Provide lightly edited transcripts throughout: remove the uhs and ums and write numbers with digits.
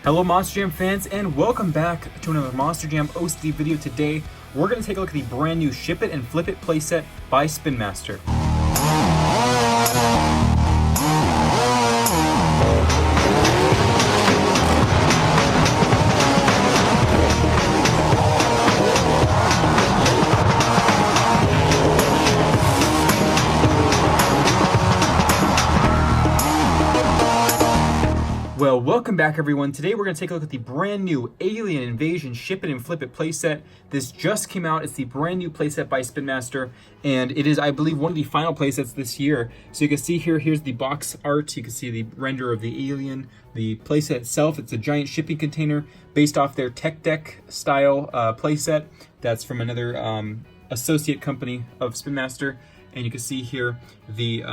Hello Monster Jam fans, and welcome back to another Monster Jam OCD video. Today we're going to take a look at the brand new Ship It and Flip It playset by Spin Master. Well, welcome back everyone. Today we're going to take a look at the brand new Alien Invasion Ship It and Flip It playset. This just came out. It's the brand new playset by Spin Master, and it is, I believe, one of the final playsets this year. So you can see here's the box art. You can see the render of the alien. The playset itself, it's a giant shipping container based off their tech deck style playset. That's from another associate company of Spin Master. And you can see here the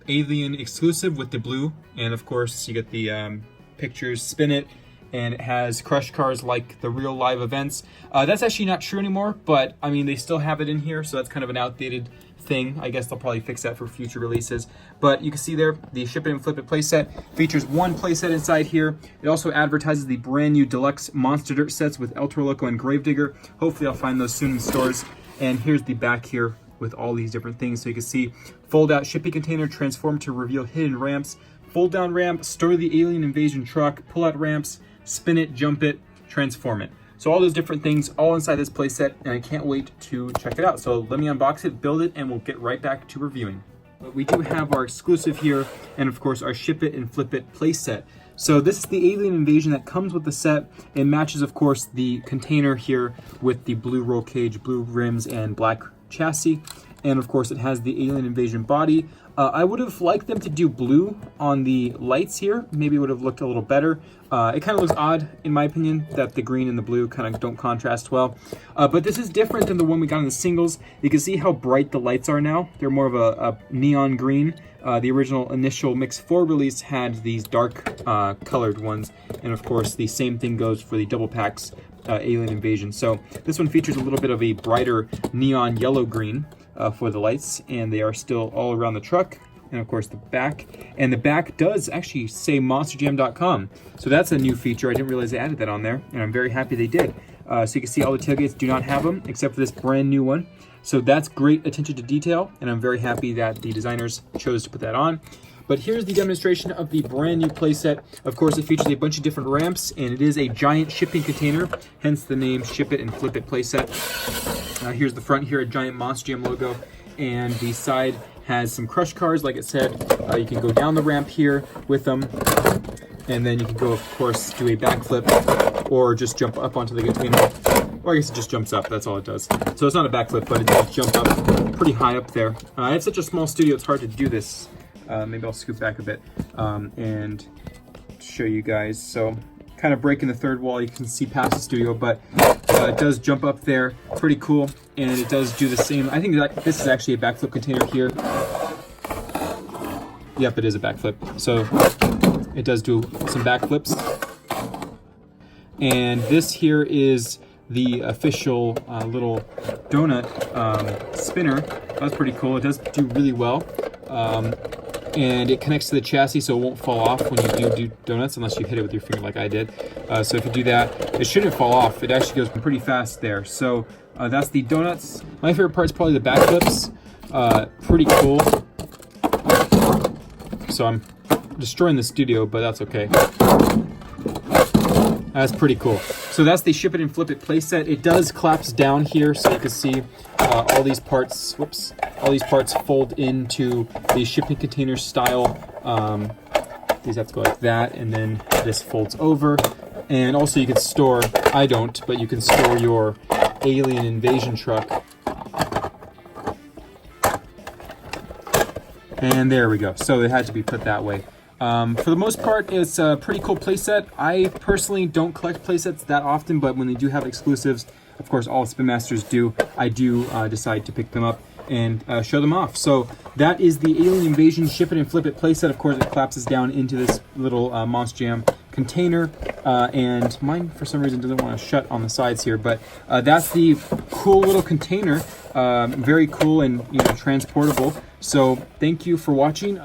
Alien exclusive with the blue, and of course you get the pictures, spin it, and it has crush cars like the real live events. That's actually not true anymore, but I mean they still have it in here, so that's kind of an outdated thing. I guess they'll probably fix that for future releases. But you can see there the Ship It and Flip It playset features one playset inside here. It also advertises the brand new deluxe Monster Dirt sets with El Toro Loco and Gravedigger. Hopefully I'll find those soon in stores. And here's the back here with all these different things. So you can see fold out shipping container, transform to reveal hidden ramps, fold down ramp, store the alien invasion truck, pull out ramps, spin it, jump it, transform it. So all those different things all inside this playset, and I can't wait to check it out. So let me unbox it, build it, and we'll get right back to reviewing. But we do have our exclusive here, and of course our Ship It and Flip It playset. So this is the Alien Invasion that comes with the set. It matches, of course, the container here with the blue roll cage, blue rims, and black chassis. And of course it has the Alien Invasion body. I would have liked them to do blue on the lights here. Maybe it would have looked a little better. It kind of looks odd, in my opinion, that the green and the blue kind of don't contrast well. But this is different than the one we got in the singles. You can see how bright the lights are now. They're more of a neon green. The original initial Mix 4 release had these dark colored ones. And of course the same thing goes for the double packs Alien Invasion. So this one features a little bit of a brighter neon yellow-green for the lights, and they are still all around the truck. And of course the back, and the back does actually say monsterjam.com, so that's a new feature. I didn't realize they added that on there, and I'm very happy they did. So you can see all the tailgates do not have them except for this brand new one, so that's great attention to detail, and I'm very happy that the designers chose to put that on. But here's the demonstration of the brand new playset. Of course, it features a bunch of different ramps, and it is a giant shipping container, hence the name Ship It and Flip It playset. Here's the front here, a giant Monster Jam logo, and the side has some crush cars, like it said. You can go down the ramp here with them, and then you can go, of course, do a backflip, or just jump up onto the container. Or I guess it just jumps up, that's all it does. So it's not a backflip, but it does jump up pretty high up there. I have such a small studio, it's hard to do this. Maybe I'll scoot back a bit and show you guys. So kind of breaking the third wall, you can see past the studio, but it does jump up there, pretty cool. And it does do the same. I think that this is actually a backflip container here. Yep, it is a backflip. So it does do some backflips. And this here is the official little donut spinner. That's pretty cool. It does do really well. And it connects to the chassis, so it won't fall off when you do donuts, unless you hit it with your finger like I did. So if you do that, it shouldn't fall off. It actually goes pretty fast there. So that's the donuts. My favorite part is probably the backflips. Pretty cool. So I'm destroying the studio, but that's okay. That's pretty cool. So that's the Ship It and Flip It playset. It does collapse down here, so you can see all these parts. Whoops! All these parts fold into the shipping container style. These have to go like that, and then this folds over. And also, you can store. I don't, but you can store your Alien Invasion truck. And there we go. So it had to be put that way. For the most part, it's a pretty cool playset. I personally don't collect playsets that often, but when they do have exclusives, of course all Spin Masters do, I do decide to pick them up and show them off. So that is the Alien Invasion Ship It and Flip It playset. Of course, it collapses down into this little Monster Jam container, and mine for some reason doesn't want to shut on the sides here, but that's the cool little container. Very cool and transportable. So thank you for watching.